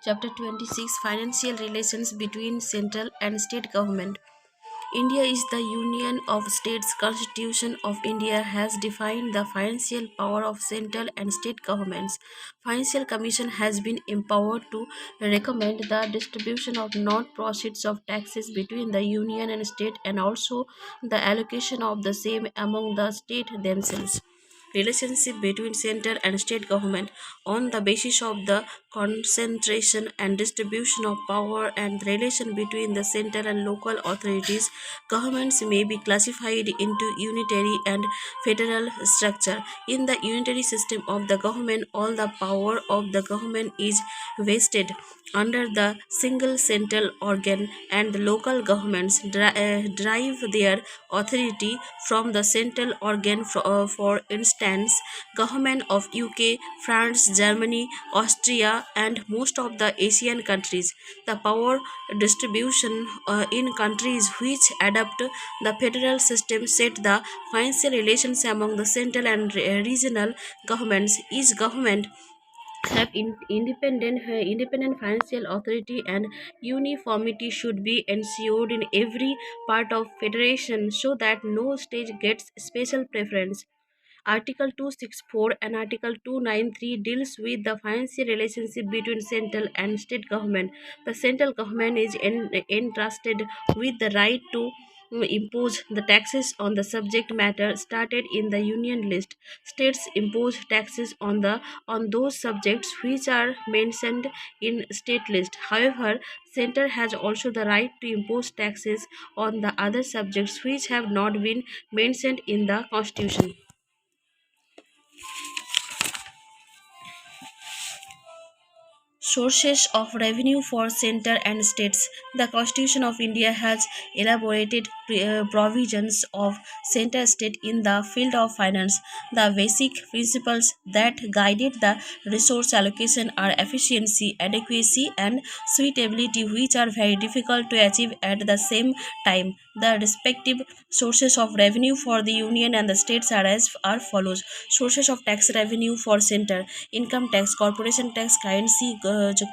Chapter 26 Financial Relations between Central and State Government. India is the Union of States. Constitution of India has defined the financial power of central and state governments. Financial Commission has been empowered to recommend the distribution of net proceeds of taxes between the union and state and also the allocation of the same among the state themselves. Relationship between central and state government on the basis of the concentration and distribution of power and the relation between the central and local authorities. Governments may be classified into unitary and federal structure. In the unitary system of the government, all the power of the government is vested under the single central organ, and the local governments derive their authority from the central organ. For instance, government of UK, France, Germany, Austria, and most of the Asian countries. The power distribution in countries which adopt the federal system set the financial relations among the central and regional governments. Each government have independent financial authority, and uniformity should be ensured in every part of federation so that no state gets special preference. Article 264 and Article 293 deals with the financial relationship between central and state government. The central government is entrusted with the right to impose the taxes on the subject matter started in the union list. States impose taxes on those subjects which are mentioned in state list. However, center has also the right to impose taxes on the other subjects which have not been mentioned in the constitution. Sources of revenue for center and states. The Constitution of India has elaborated provisions of center state in the field of finance. The basic principles that guided the resource allocation are efficiency, adequacy, and suitability, which are very difficult to achieve at the same time. The respective sources of revenue for the union and the states are follows. Sources of tax revenue for center: income tax, corporation tax, currency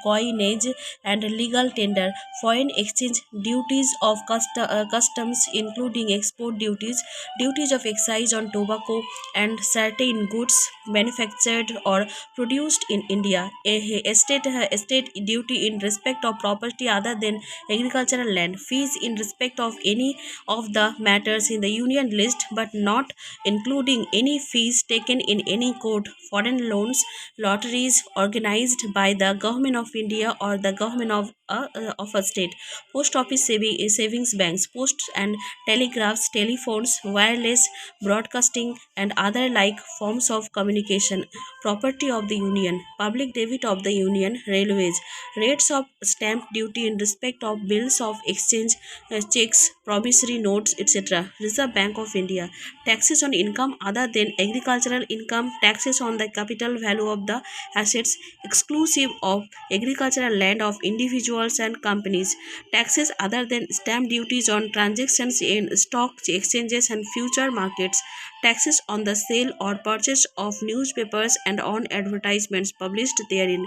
coinage, and legal tender, foreign exchange duties of customs, including export duties, duties of excise on tobacco and certain goods manufactured or produced in India, estate duty in respect of property other than agricultural land, fees in respect of any of the matters in the union list but not including any fees taken in any court, foreign loans, lotteries organized by the government of India or the government of a state, post office savings banks, posts and telegraphs, telephones, wireless broadcasting, and other like forms of communication, property of the union, public debit of the union, railways, rates of stamp duty in respect of bills of exchange, checks, promissory notes, etc. Reserve Bank of India, taxes on income other than agricultural income, taxes on the capital value of the assets exclusive of agricultural land of individuals and companies, taxes other than stamp duties on transactions in stock exchanges and future markets, taxes on the sale or purchase of newspapers and on advertisements published therein,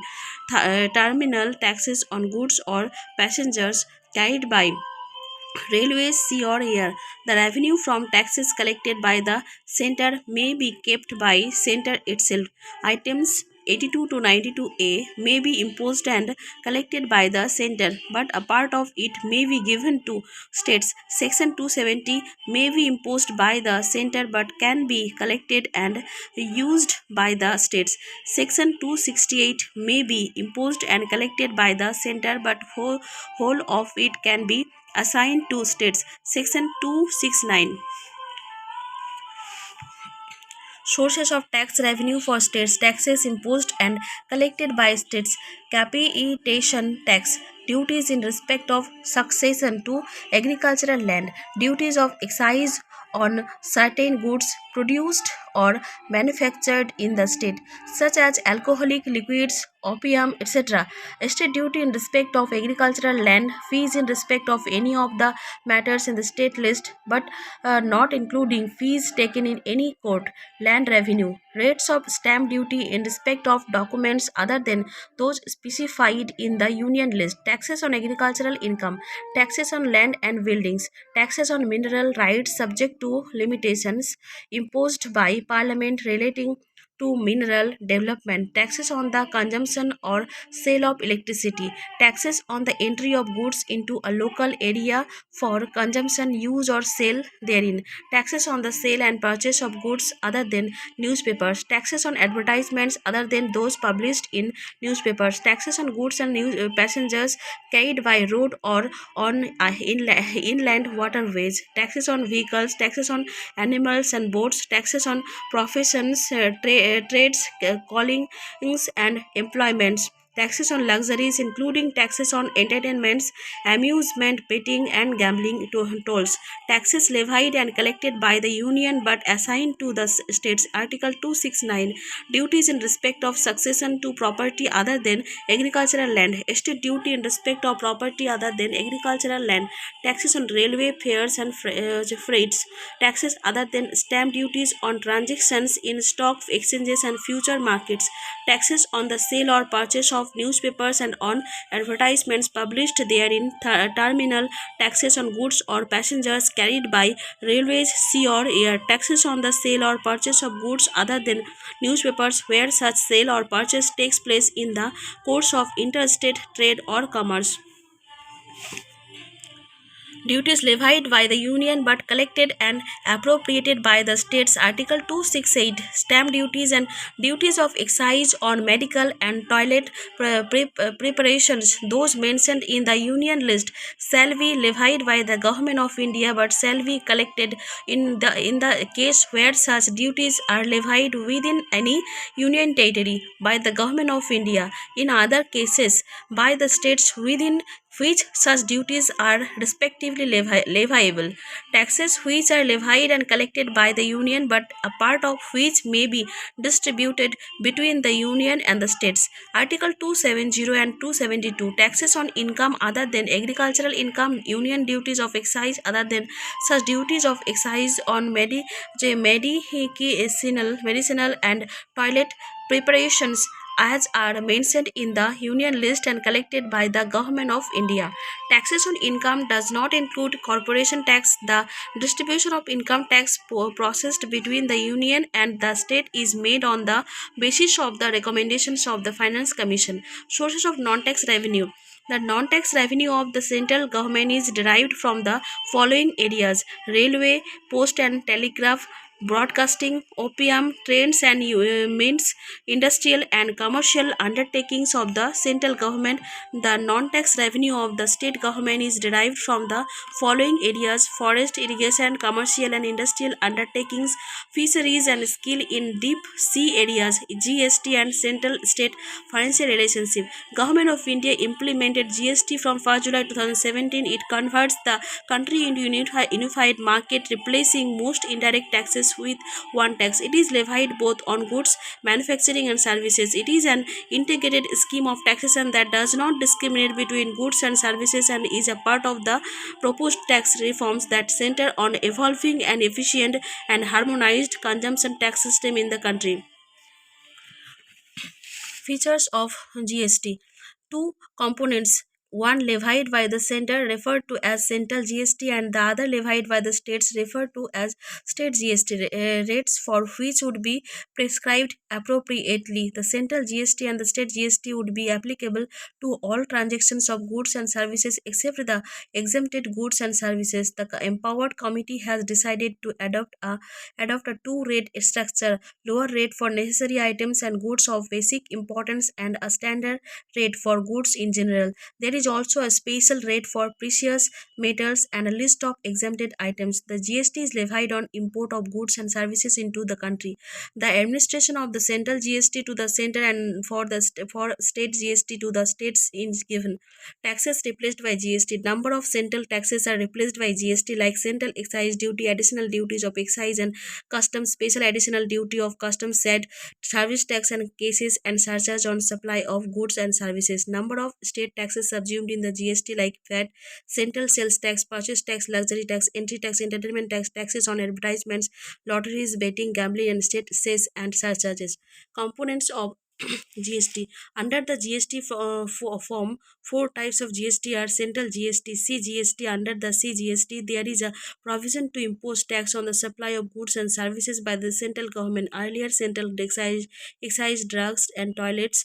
terminal taxes on goods or passengers carried by railways, sea, or air. The revenue from taxes collected by the center may be kept by center itself. Items 82 to 92A may be imposed and collected by the center, but a part of it may be given to states. Section 270 may be imposed by the center but can be collected and used by the states. Section 268 may be imposed and collected by the center, but whole of it can be assigned to states. Section 269. Sources of tax revenue for states: taxes imposed and collected by states, capitation tax, duties in respect of succession to agricultural land, duties of excise on certain goods produced or manufactured in the state, such as alcoholic liquids, opium, etc. State duty in respect of agricultural land, fees in respect of any of the matters in the state list, but not including fees taken in any court, land revenue, rates of stamp duty in respect of documents other than those specified in the union list, taxes on agricultural income, taxes on land and buildings, taxes on mineral rights subject to limitations imposed by parliament relating to mineral development, taxes on the consumption or sale of electricity, taxes on the entry of goods into a local area for consumption, use, or sale therein, taxes on the sale and purchase of goods other than newspapers, taxes on advertisements other than those published in newspapers, taxes on goods and passengers carried by road or on inland waterways, taxes on vehicles, taxes on animals and boats, taxes on professions, trades, callings, and employments, taxes on luxuries, including taxes on entertainments, amusement, betting, and gambling tolls, taxes levied and collected by the union but assigned to the states. Article 269, duties in respect of succession to property other than agricultural land, estate duty in respect of property other than agricultural land, taxes on railway fares and freights, taxes other than stamp duties on transactions in stock exchanges and future markets, taxes on the sale or purchase of newspapers and on advertisements published therein, terminal taxes on goods or passengers carried by railways, sea or air, taxes on the sale or purchase of goods other than newspapers where such sale or purchase takes place in the course of interstate trade or commerce. Duties levied by the union but collected and appropriated by the states. Article 268, stamp duties and duties of excise on medical and toilet preparations, those mentioned in the union list, shall be levied by the government of India but shall be collected in the case where such duties are levied within any union territory by the government of India, in other cases by the states within which such duties are respectively leviable, taxes which are levied and collected by the union but a part of which may be distributed between the union and the states. Article 270 and 272, taxes on income other than agricultural income, union duties of excise other than such duties of excise on medicinal and toilet preparations as are mentioned in the union list and collected by the government of India. Taxes on income does not include corporation tax. The distribution of income tax processed between the union and the state is made on the basis of the recommendations of the Finance Commission. Sources of non-tax revenue. The non-tax revenue of the central government is derived from the following areas: railway, post and telegraph, broadcasting, opium, trains and mints, industrial and commercial undertakings of the central government. The non-tax revenue of the state government is derived from the following areas: forest, irrigation, commercial and industrial undertakings, fisheries and skill in deep sea areas, GST and central state financial relationship. Government of India implemented GST from 1st July 2017. It converts the country into unified market, replacing most indirect taxes with one tax. It is levied both on goods, manufacturing and services. It is an integrated scheme of taxation that does not discriminate between goods and services and is a part of the proposed tax reforms that center on evolving an efficient and harmonized consumption tax system in the country. Features of GST. Two components, one levied by the center referred to as central GST and the other levied by the states referred to as state GST, rates for which would be prescribed appropriately. The central GST and the state GST would be applicable to all transactions of goods and services except the exempted goods and services. The empowered committee has decided to adopt a two-rate structure: lower rate for necessary items and goods of basic importance and a standard rate for goods in general. There is is also a special rate for precious metals and a list of exempted items. The GST is levied on import of goods and services into the country. The administration of the central GST to the center and for state GST to the states is given. Taxes replaced by GST. Number of central taxes are replaced by GST like central excise duty, additional duties of excise and customs, special additional duty of customs, set service tax and cases and surcharge on supply of goods and services. Number of state taxes subsumed in the GST like VAT, central sales tax, purchase tax, luxury tax, entry tax, entertainment tax, taxes on advertisements, lotteries, betting, gambling, and state cess and surcharges. Components of GST. Under the GST form, four types of GST are central GST, CGST. Under the CGST, there is a provision to impose tax on the supply of goods and services by the central government. Earlier, central excise drugs and toilets,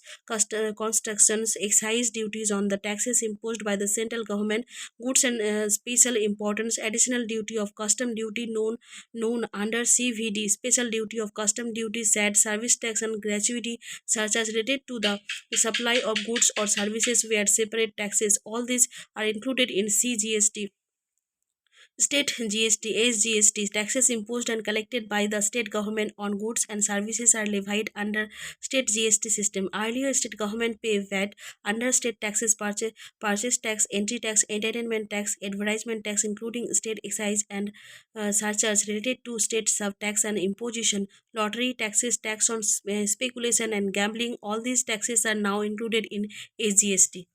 constructions, excise duties on the taxes imposed by the central government, goods and special importance, additional duty of custom duty known under CVD, special duty of custom duty, SAT, service tax and gratuity surcharge related to the supply of goods or services where separate taxes. All these are included in CGST. State GST, SGST, taxes imposed and collected by the state government on goods and services are levied under state GST system. Earlier, state government pay VAT under state taxes, purchase tax, entry tax, entertainment tax, advertisement tax, including state excise and surcharge related to state sub-tax and imposition, lottery taxes, tax on speculation and gambling. All these taxes are now included in SGST.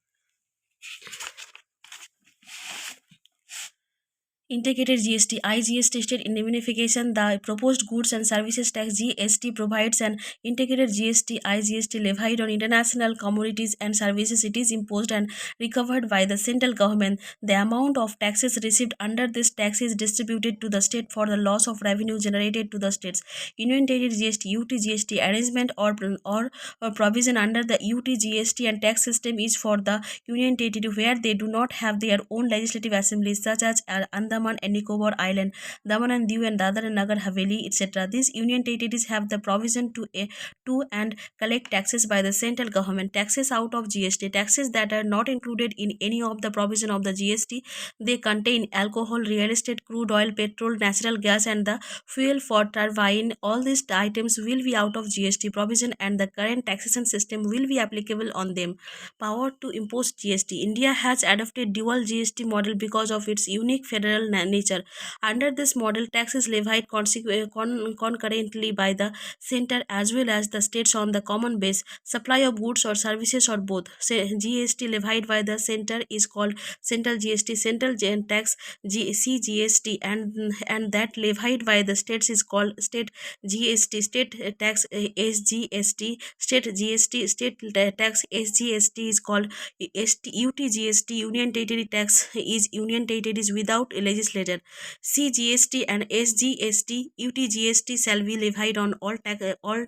Integrated GST, IGST state indemnification. The proposed goods and services tax GST provides an integrated GST, IGST levied on international commodities and services. It is imposed and recovered by the central government. The amount of taxes received under this tax is distributed to the state for the loss of revenue generated to the states. Union Territory GST, UTGST arrangement or provision under the UTGST and tax system is for the Union Territory where they do not have their own legislative assemblies, such as Andaman and Nicobar Island, Daman and Diu and Dadar and Nagar Haveli, etc. These union territories have the provision to and collect taxes by the central government. Taxes out of GST, taxes that are not included in any of the provision of the GST. They contain alcohol, real estate, crude oil, petrol, natural gas, and the fuel for turbine. All these items will be out of GST provision, and the current taxation system will be applicable on them. Power to impose GST. India has adopted dual GST model because of its unique federal nature. Under this model, tax is levied concurrently by the center as well as the states on the common base. Supply of goods or services or both. GST levied by the center is called central GST, central tax CGST, and that levied by the states is called state GST, state tax SGST, state GST, state tax SGST is called UTGST, Union Territory tax is Union Territories without a legislature. CGST and SGST, UTGST shall be levied on all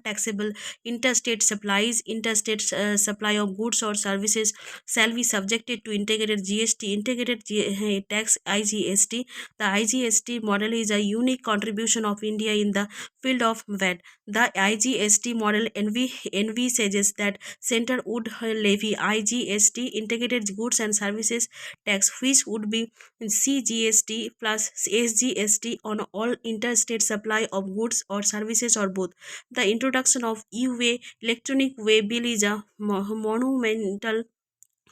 taxable interstate supplies. Interstate supply of goods or services shall be subjected to integrated GST, integrated tax IGST. The IGST model is a unique contribution of India in the field of VAT. The IGST model envisages that center would levy IGST, integrated goods and services tax, which would be CGST plus SGST on all interstate supply of goods or services or both. The introduction of e-way electronic way bill is a monumental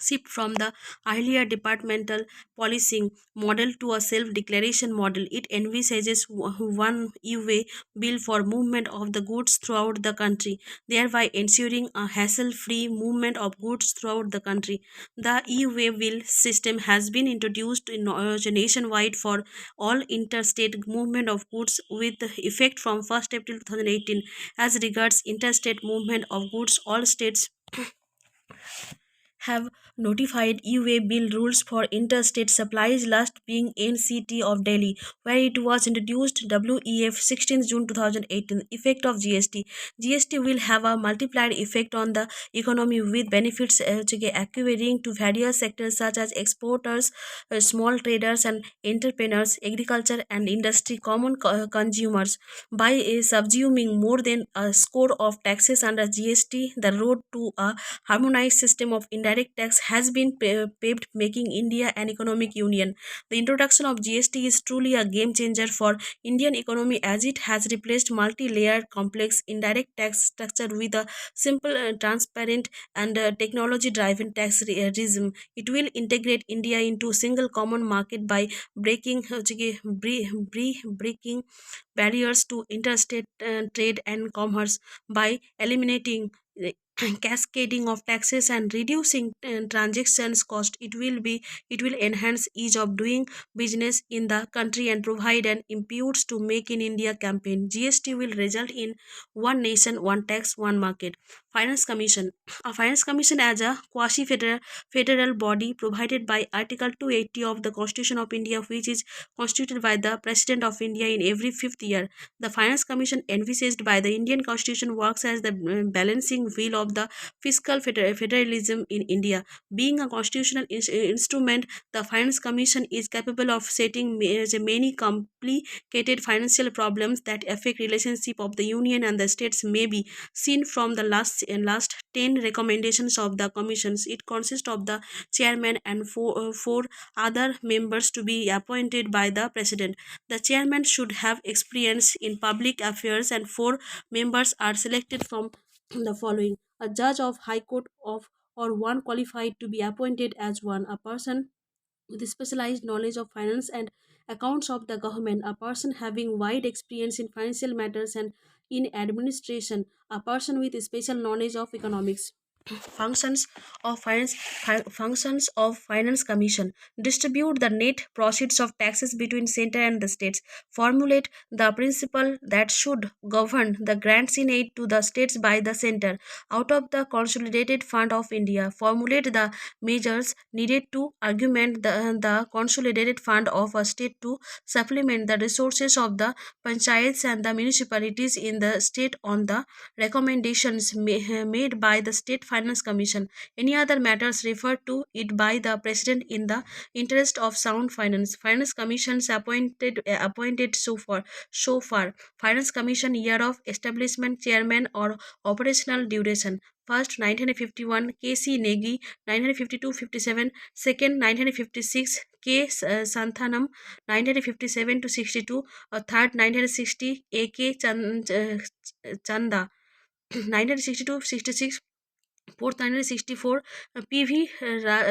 shift from the earlier departmental policing model to a self-declaration model. It envisages one e-way bill for movement of the goods throughout the country, thereby ensuring a hassle-free movement of goods throughout the country. The e-way bill system has been introduced nationwide for all interstate movement of goods with effect from 1st April 2018. As regards interstate movement of goods, all states have notified e-way bill rules for interstate supplies, last being NCT of Delhi, where it was introduced WEF 16 June 2018. Effect of GST. GST will have a multiplier effect on the economy with benefits accruing to various sectors such as exporters, small traders and entrepreneurs, agriculture and industry, common consumers. By subsuming more than a score of taxes under GST, the road to a harmonized system of indirect indirect tax has been paved, making India an economic union. The introduction of GST is truly a game changer for Indian economy as it has replaced multi-layered complex indirect tax structure with a simple, transparent and technology-driven tax regime. It will integrate India into a single common market by breaking barriers to interstate trade and commerce by eliminating cascading of taxes and reducing transactions cost. It will enhance ease of doing business in the country and provide an impetus to make in India campaign. GST will result in one nation, one tax, one market. Finance Commission. A Finance Commission as a quasi-federal body provided by Article 280 of the Constitution of India, which is constituted by the President of India in every fifth year. The Finance Commission, envisaged by the Indian Constitution, works as the balancing wheel of the fiscal federalism in India. Being a constitutional instrument, the Finance Commission is capable of setting many complicated financial problems that affect relationship of the Union and the states may be seen from the last 10 recommendations of the commissions. It consists of the chairman and four other members to be appointed by the president. The chairman should have experience in public affairs, and four members are selected from the following: a judge of High Court of or one qualified to be appointed as one, a person with specialized knowledge of finance and accounts of the government, a person having wide experience in financial matters and in administration, a person with special knowledge of economics. Functions of Finance Commission: distribute the net proceeds of taxes between center and the states, formulate the principle that should govern the grants in aid to the states by the center out of the consolidated fund of India, formulate the measures needed to augment the consolidated fund of a state to supplement the resources of the panchayats and the municipalities in the state on the recommendations made by the State Finance Commission. Any other matters referred to it by the President in the interest of sound finance. Finance Commissions appointed so far. Finance Commission year of establishment, chairman or operational duration. First 1951 K.C. Negi, 1952-57, second 1956 K. Santhanam, 1957 to 62, or third 1960 A.K. Chanda, 1962-66, fourth 1964 PV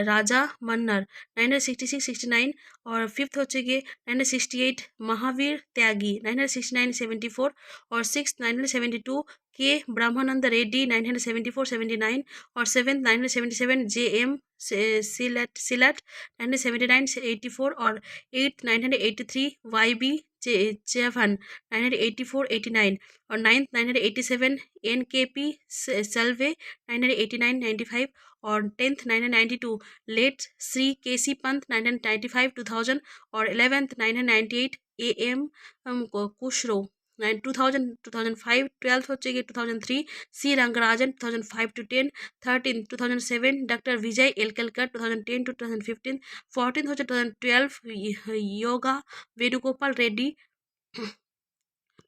Raja Mannar, 1966-69, और fifth हो गए 1968 महावीर त्यागी, 1969-74, और six 1972 के ब्रह्मानंद रेड्डी, 1974-79, और seventh 1977 JM सिलट, 1979-84, और eighth 1983 YB chevon, 1984-89, और ninth 1987 NKP Salve, 1989-95, और tenth 1992 late Shri KC Pant, 1995-2000, और 11th 1998 AM कुशरो, 2000-2005, 12th हो 2003 C Rangarajan, 2005-10, 13th 2007 Dr. Vijay Elkalkar, 2010-2015, 14th हो 2012 Yoga Vedugopal Reddy,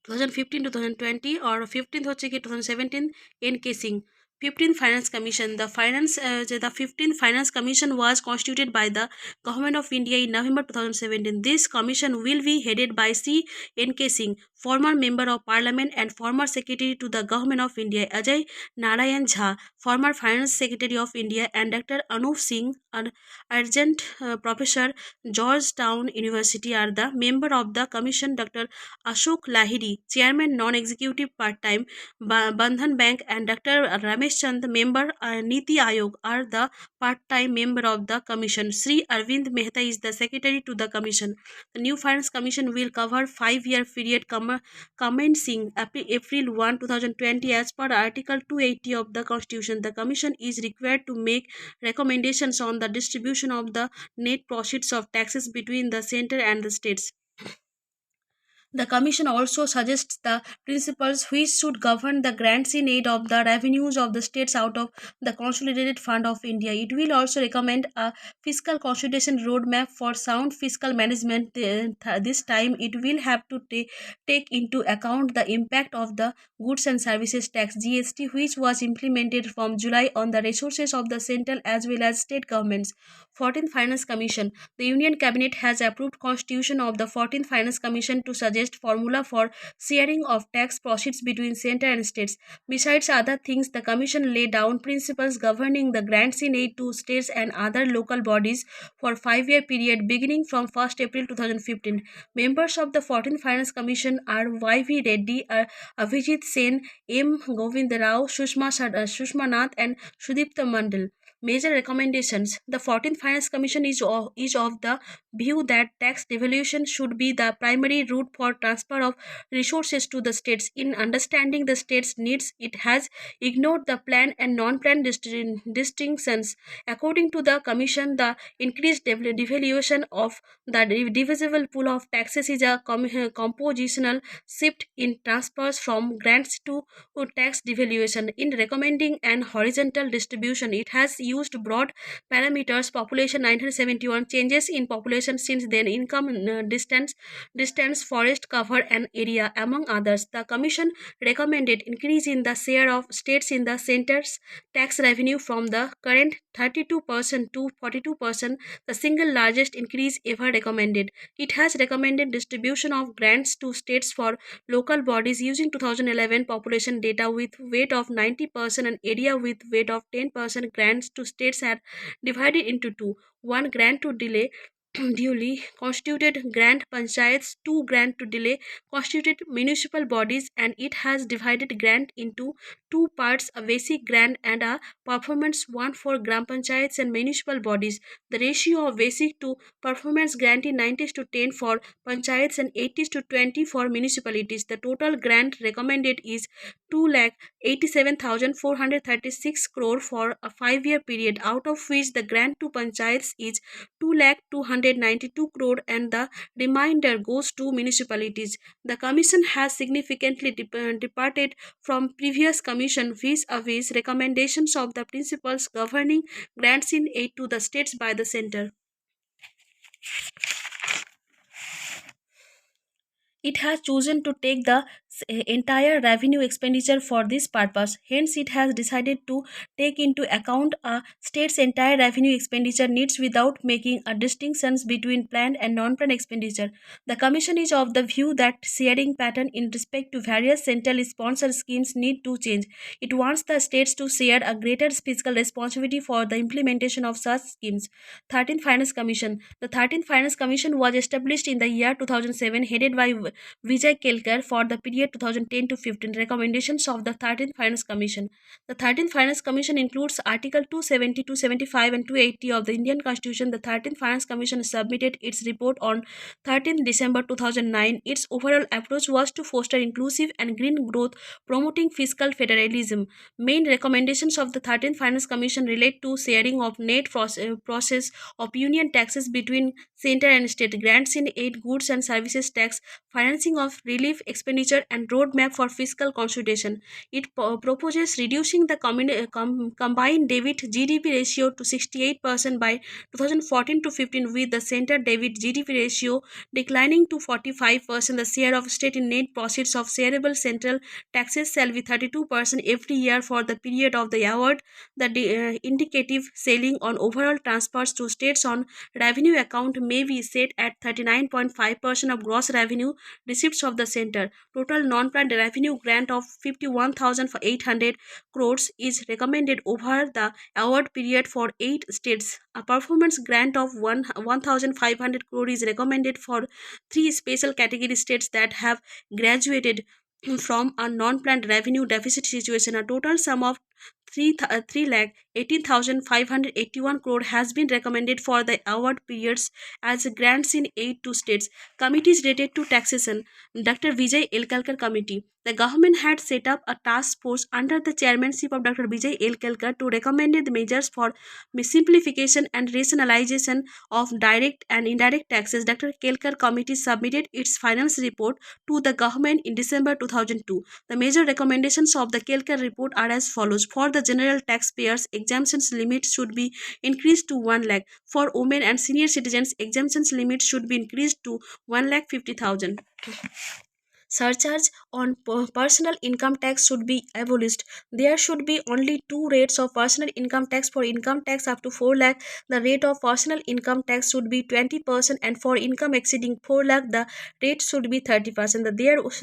2015-2020, और 15th हो 2017 NK Singh. 15th Finance Commission. The 15th Finance Commission was constituted by the Government of India in November 2017. This commission will be headed by C. N.K. Singh, former Member of Parliament and former Secretary to the Government of India, Ajay Narayan Jha, former Finance Secretary of India, and Dr. Anup Singh, an adjunct professor, Georgetown University, are the member of the commission. Dr. Ashok Lahiri, Chairman Non-Executive Part-Time, Bandhan Bank, and Dr. Ramesh Chand, Member Niti Ayog, are the part-time member of the commission. Sri Arvind Mehta is the secretary to the commission. The new finance commission will cover 5-year period commencing April 1, 2020 as per Article 280 of the Constitution. The commission is required to make recommendations on the distribution of the net proceeds of taxes between the center and the states. The Commission also suggests the principles which should govern the grants in aid of the revenues of the states out of the Consolidated Fund of India. It will also recommend a fiscal consolidation roadmap for sound fiscal management. This time, it will have to take into account the impact of the Goods and Services Tax (GST), which was implemented from July on the resources of the central as well as state governments. 14th Finance Commission. The Union Cabinet has approved constitution of the 14th Finance Commission to suggest formula for sharing of tax proceeds between center and states. Besides other things, the Commission laid down principles governing the grants in aid to states and other local bodies for 5-year period beginning from 1st April 2015. Members of the 14th Finance Commission are Y.V. Reddy, Avijit Sen, M. Govinda Rao, Sushma Nath, and Sudipta Mandal. Major recommendations. The 14th Finance Commission is of the view that tax devolution should be the primary route for transfer of resources to the states. In understanding the states' needs, it has ignored the planned and non-planned distinctions. According to the Commission, the increased devaluation of the divisible pool of taxes is a compositional shift in transfers from grants to tax devaluation. In recommending an horizontal distribution, it has used broad parameters: population 1971, changes in population since then, income, distance, forest cover and area, among others. The Commission recommended increase in the share of states in the center's tax revenue from the current 32% to 42%, the single largest increase ever recommended. It has recommended distribution of grants to states for local bodies using 2011 population data with weight of 90% and area with weight of 10%. Grants to states are divided into two: one grant to delay duly constituted grant panchayats, two grant to delay constituted municipal bodies, and it has divided grant into two parts: a basic grant and a performance one for gram panchayats and municipal bodies. The ratio of basic to performance grant is 90 to 10 for panchayats and 80 to 20 for municipalities. The total grant recommended is 2,87,436 crore for a 5-year period, out of which the grant to panchayats is 2,292 crore and the remainder goes to municipalities. The Commission has significantly departed from previous Commission vis-a-vis recommendations of the principles governing grants in aid to the states by the Centre. It has chosen to take the entire revenue expenditure for this purpose. Hence, it has decided to take into account a state's entire revenue expenditure needs without making a distinction between planned and non-planned expenditure. The Commission is of the view that sharing pattern in respect to various central sponsored schemes need to change. It wants the states to share a greater fiscal responsibility for the implementation of such schemes. 13th Finance Commission. The 13th Finance Commission was established in the year 2007, headed by Vijay Kelkar, for the period 2010 to 15. Recommendations of the 13th Finance Commission. The 13th Finance Commission includes Article 270, 275 and 280 of the Indian Constitution. The 13th Finance Commission submitted its report on 13th December 2009. Its overall approach was to foster inclusive and green growth, promoting fiscal federalism. Main recommendations of the 13th Finance Commission relate to sharing of net process of union taxes between center and state, grants in aid, goods and services tax, financing of relief expenditure, and roadmap for fiscal consolidation. It proposes reducing the combined debit GDP ratio to 68% by 2014 to 15, with the center debit GDP ratio declining to 45%. The share of state in net proceeds of shareable central taxes shall be 32% every year for the period of the award. The indicative ceiling on overall transfers to states on revenue account may be set at 39.5% of gross revenue receipts of the center. Total non-planned revenue grant of 51,800 crores is recommended over the award period for 8 states. A performance grant of 1,500 crore is recommended for 3 special category states that have graduated from a non-planned revenue deficit situation. A total sum of 3 lakh 18,581 crore has been recommended for the award periods as grants in aid to states. Committees related to taxation. Dr. Vijay Elkalkar Committee. The government had set up a task force under the chairmanship of Dr. Vijay Elkalkar to recommend the measures for simplification and rationalization of direct and indirect taxes. Dr. Kelkar Committee submitted its finance report to the government in December 2002. The major recommendations of the Kelkar report are as follows. For the general taxpayers, exemptions limit should be increased to 1 lakh. For women and senior citizens, exemptions limit should be increased to 1 lakh 50,000. Surcharge on personal income tax should be abolished. There should be only two rates of personal income tax. For income tax up to 4 lakh, the rate of personal income tax should be 20%, and for income exceeding 4 lakh, the rate should be 30%.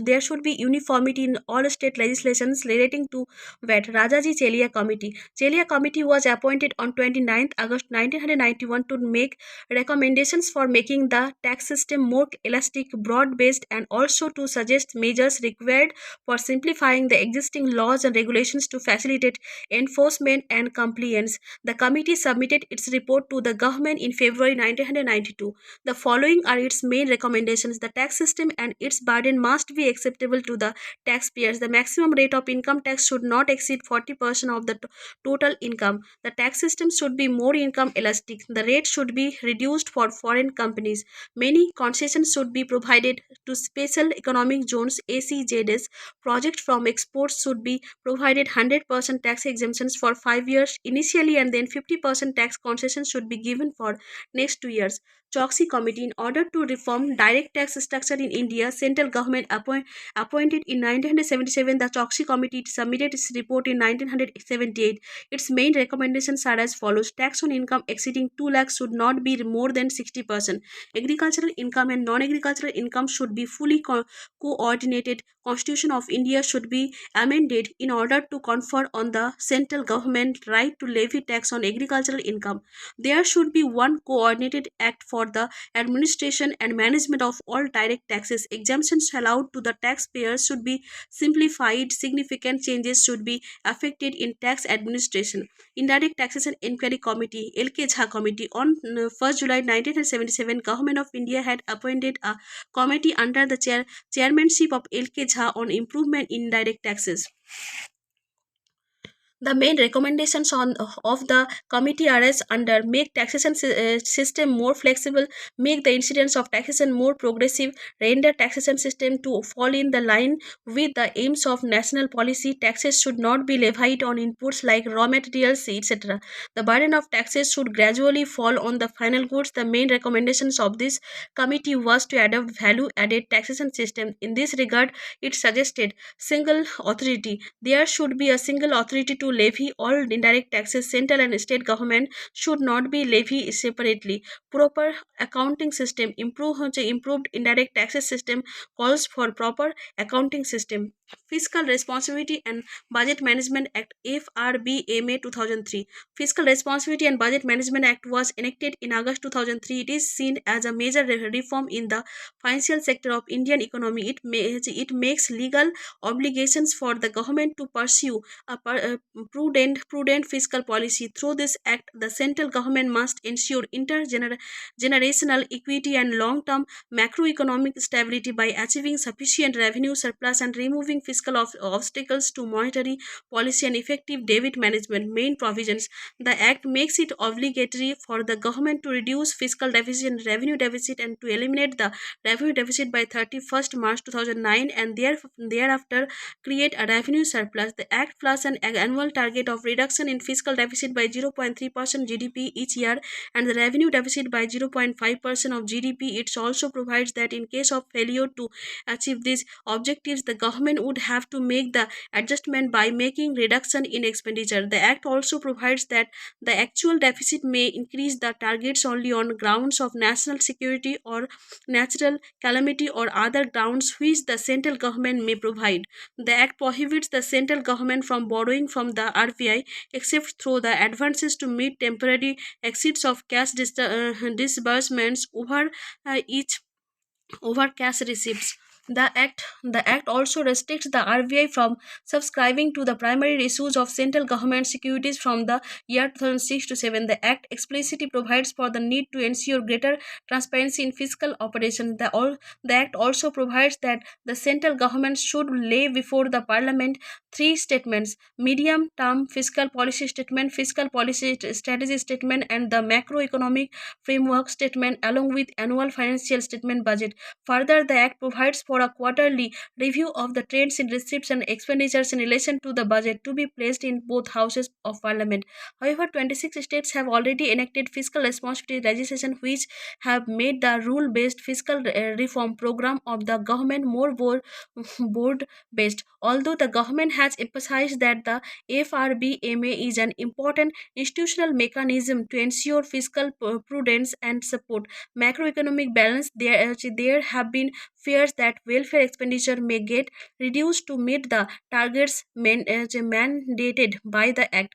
There should be uniformity in all state legislations relating to VAT. Rajaji Chelia Committee. Chelia Committee was appointed on 29th August 1991 to make recommendations for making the tax system more elastic, broad-based, and also to suggest measures required for simplifying the existing laws and regulations to facilitate enforcement and compliance. The committee submitted its report to the government in February 1992. The following are its main recommendations. The tax system and its burden must be acceptable to the taxpayers. The maximum rate of income tax should not exceed 40% of the total income. The tax system should be more income elastic. The rate should be reduced for foreign companies. Many concessions should be provided to special economic zones (ACZs). Project from exports should be provided 100% tax exemptions for 5 years initially, and then 50% tax concessions should be given for next 2 years. Choksi Committee. In order to reform direct tax structure in India, central government appointed in 1977 the Choksi Committee submitted its report in 1978. Its main recommendations are as follows. Tax on income exceeding 2 lakhs should not be more than 60%. Agricultural income and non-agricultural income should be fully coordinated. Constitution of India should be amended in order to confer on the central government right to levy tax on agricultural income. There should be one coordinated act for the administration and management of all direct taxes. Exemptions allowed to the taxpayers should be simplified. Significant changes should be affected in tax administration. Indirect Taxation Inquiry Committee, L.K. Jha Committee. On 1st July 1977, Government of India had appointed a committee under the chairmanship of L.K. Jha on improvement in indirect taxes. The main recommendations of the committee are as under: make taxation system more flexible, make the incidence of taxation more progressive, render taxation system to fall in the line with the aims of national policy. Taxes should not be levied on inputs like raw materials, etc. The burden of taxes should gradually fall on the final goods. The main recommendations of this committee was to adopt value added taxation system. In this regard, it suggested single authority. There should be a single authority to levy all indirect taxes. Central and state government should not be levied separately. Proper accounting system. Improved indirect taxes system calls for proper accounting system. Fiscal Responsibility and Budget Management Act, FRBMA 2003. Fiscal Responsibility and Budget Management Act was enacted in August 2003. It is seen as a major reform in the financial sector of Indian economy. It makes legal obligations for the government to pursue a prudent fiscal policy. Through this act, the central government must ensure intergenerational equity and long-term macroeconomic stability by achieving sufficient revenue surplus and removing fiscal obstacles to monetary policy and effective debt management. Main provisions. The act makes it obligatory for the government to reduce fiscal deficit and revenue deficit and to eliminate the revenue deficit by 31st March 2009, and thereafter create a revenue surplus. The act plus an annual target of reduction in fiscal deficit by 0.3% GDP each year and the revenue deficit by 0.5% of GDP. It also provides that in case of failure to achieve these objectives, the government would have to make the adjustment by making reduction in expenditure. The act also provides that the actual deficit may increase the targets only on grounds of national security or natural calamity or other grounds which the central government may provide. The act prohibits the central government from borrowing from the RBI except through the advances to meet temporary exceeds of cash disbursements over cash receipts. The act also restricts the RBI from subscribing to the primary issues of central government securities from the year 2006 to 7. The act explicitly provides for the need to ensure greater transparency in fiscal operations. The act also provides that the central government should lay before the parliament three statements: medium term fiscal policy statement, fiscal policy strategy statement, and the macroeconomic framework statement, along with annual financial statement budget. Further, the Act provides for a quarterly review of the trends in receipts and expenditures in relation to the budget to be placed in both houses of parliament. However, 26 states have already enacted fiscal responsibility legislation which have made the rule-based fiscal reform program of the government more board-based. Although the government has emphasized that the FRBMA is an important institutional mechanism to ensure fiscal prudence and support macroeconomic balance, there have been fears that welfare expenditure may get reduced to meet the targets mandated by the Act.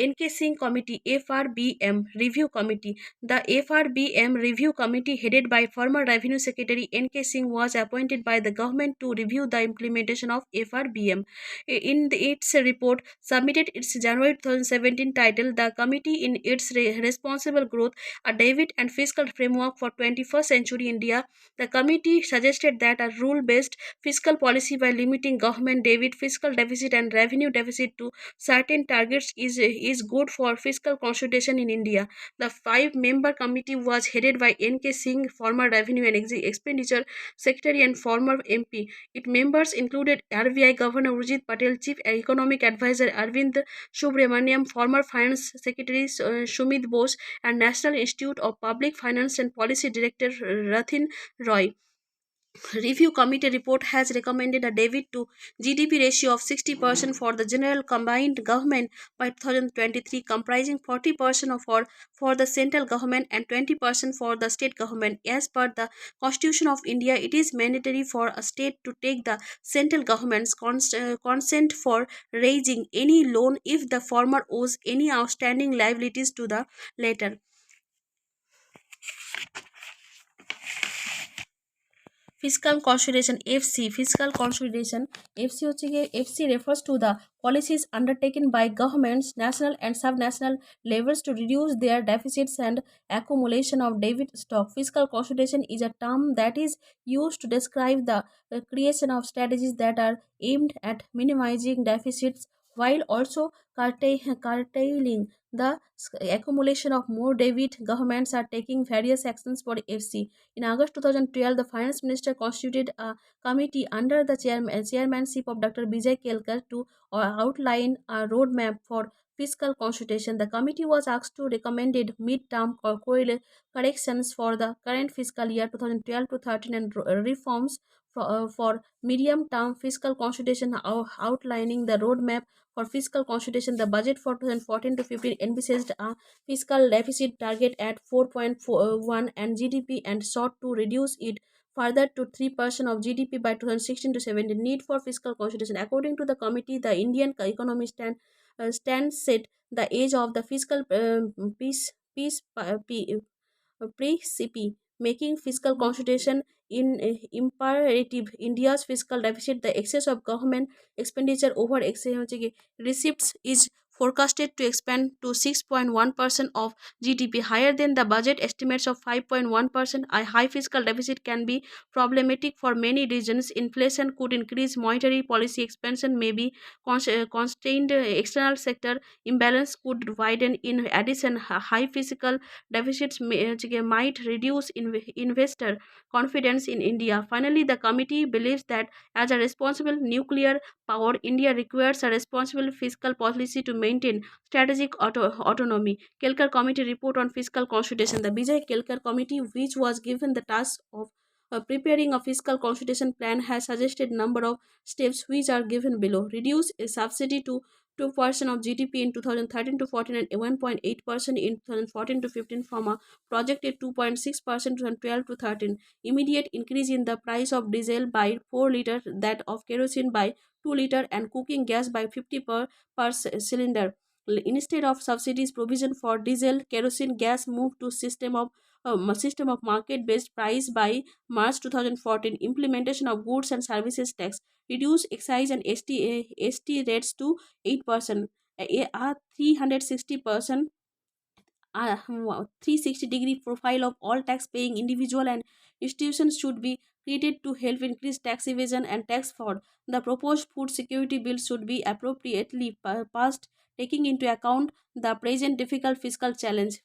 Encasing Committee FRBM Review Committee. The FRBM Review Committee, headed by former Revenue Secretary N.K. Singh, was appointed by the government to review the implementation of FRBM. Its report, submitted its January 2017, titled "The Committee in its Responsible Growth: A Debit and Fiscal Framework for 21st Century India," the committee suggested that a rule-based fiscal policy by limiting government debit, fiscal deficit, and revenue deficit to certain targets is good for fiscal consolidation in India. The five-member committee was headed by N.K. Singh, former Revenue and Expenditure Secretary and former MP. Its members included RBI Governor Urjit Patel, Chief Economic Advisor Arvind Subramaniam, former Finance Secretary Sumit Bose, and National Institute of Public Finance and Policy Director Rathin Roy. Review Committee report has recommended a debit to GDP ratio of 60% for the general combined government by 2023, comprising 40% for the central government and 20% for the state government. As per the Constitution of India, it is mandatory for a state to take the central government's consent for raising any loan if the former owes any outstanding liabilities to the latter. Fiscal consolidation FC. Fiscal consolidation FC হচ্ছে গিয়ে FC refers to the policies undertaken by governments, national and subnational levels to reduce their deficits and accumulation of debt stock. Fiscal consolidation is a term that is used to describe the creation of strategies that are aimed at minimizing deficits while also curtailing the accumulation of more debt. Governments are taking various actions for FC. In August 2012, the Finance Minister constituted a committee under the chairmanship of Dr. Vijay Kelkar to outline a roadmap for fiscal consultation. The committee was asked to recommend mid-term corrections for the current fiscal year 2012 to 13 and reforms for medium-term fiscal consultation, outlining the roadmap for fiscal consultation. The budget for 2014 to 15 envisaged a fiscal deficit target at 4.41 and GDP and sought to reduce it further to 3% of GDP by 2016 to 17. Need for fiscal consolidation. According to the committee, the Indian economy stands set the age of the fiscal peace pre-CP, making fiscal consolidation in imperative. India's fiscal deficit, the excess of government expenditure over receipts, is forecasted to expand to 6.1% of GDP, higher than the budget estimates of 5.1%. A high fiscal deficit can be problematic for many regions. Inflation could increase monetary policy expansion, may be constrained. External sector imbalance could widen. In addition, high fiscal deficits might reduce investor confidence in India. Finally, the committee believes that as a responsible nuclear power, India requires a responsible fiscal policy to maintain strategic autonomy. Kelkar Committee report on fiscal consolidation. The Vijay Kelkar Committee, which was given the task of preparing a fiscal consolidation plan, has suggested number of steps which are given below. Reduce a subsidy to 2% of GDP in 2013 to 14 and 1.8% in 2014 to 15 from a projected 2.6% to 12 to 13. Immediate increase in the price of diesel by 4 liter, that of kerosene by 2 liter, and cooking gas by 50 per cylinder. Instead of subsidies provision for diesel, kerosene, gas moved to system of market-based price by March 2014. Implementation of goods and services tax reduced excise and ST rates to 8%. A 360% 360-degree profile of all tax paying individual and institutions should be created to help increase tax evasion and tax fraud. The proposed food security bill should be appropriately passed, taking into account the present difficult fiscal challenge.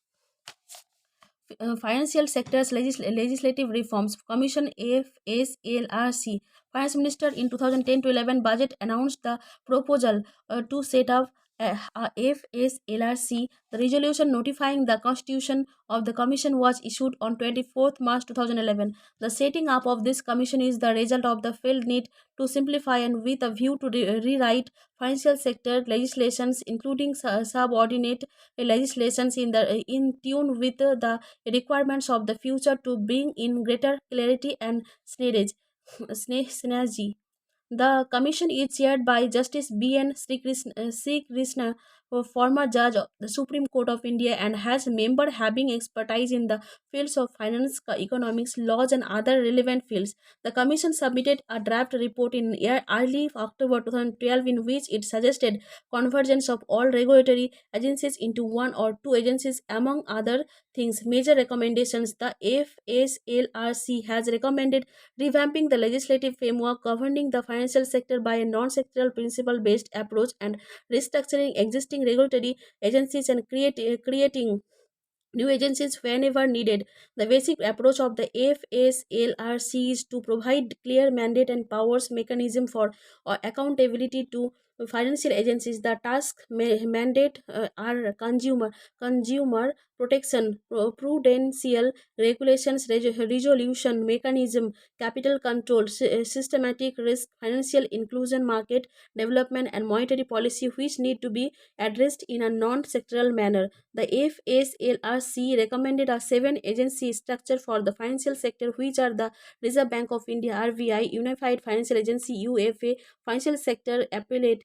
Financial sector's legislative reforms. Commission FSLRC. Finance Minister in 2010 to 11 budget announced the proposal to set up a FSLRC. The resolution notifying the constitution of the commission was issued on 24th March 2011. The setting up of this commission is the result of the felt need to simplify and with a view to rewrite financial sector legislations, including subordinate legislations in tune with the requirements of the future to bring in greater clarity and synergy. The commission is chaired by Justice B.N. Sri Krishna, a former judge of the Supreme Court of India, and has member having expertise in the fields of finance, economics, laws, and other relevant fields. The commission submitted a draft report in early October 2012 in which it suggested convergence of all regulatory agencies into one or two agencies, among other things. Major recommendations. The FSLRC has recommended revamping the legislative framework governing the financial sector by a non-sectoral principle-based approach and restructuring existing regulatory agencies and creating new agencies whenever needed. The basic approach of the FSLRC is to provide clear mandate and powers mechanism for accountability to financial agencies. The task mandate are consumer protection, prudential regulations, resolution mechanism, capital control, systematic risk, financial inclusion, market development, and monetary policy, which need to be addressed in a non-sectoral manner. The FSLRC recommended a seven-agency structure for the financial sector, which are the Reserve Bank of India (RBI), Unified Financial Agency (UFA), Financial Sector Appellate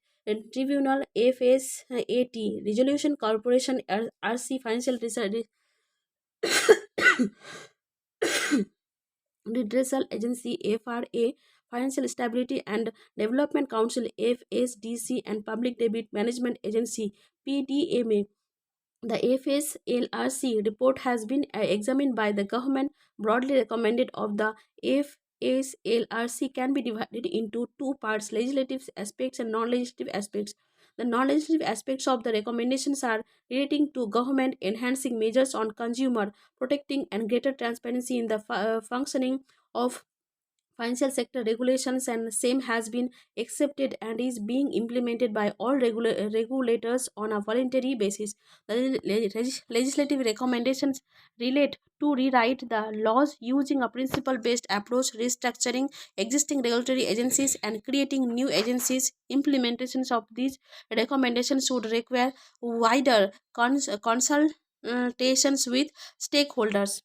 Tribunal (FSAT), Resolution Corporation (RC), Financial Research Redressal Agency (FRA), Financial Stability and Development Council (FSDC), and Public Debit Management Agency (PDMA). The FSLRC report has been examined by the government. Broadly recommended of the FSLRC can be divided into two parts: legislative aspects and non-legislative aspects. The non-legislative aspects of the recommendations are relating to government enhancing measures on consumer protecting and greater transparency in the functioning of financial sector regulations, and same has been accepted and is being implemented by all regulators on a voluntary basis. The legislative recommendations relate to rewrite the laws using a principle based approach, restructuring existing regulatory agencies and creating new agencies. Implementations of these recommendations should require wider consultations with stakeholders.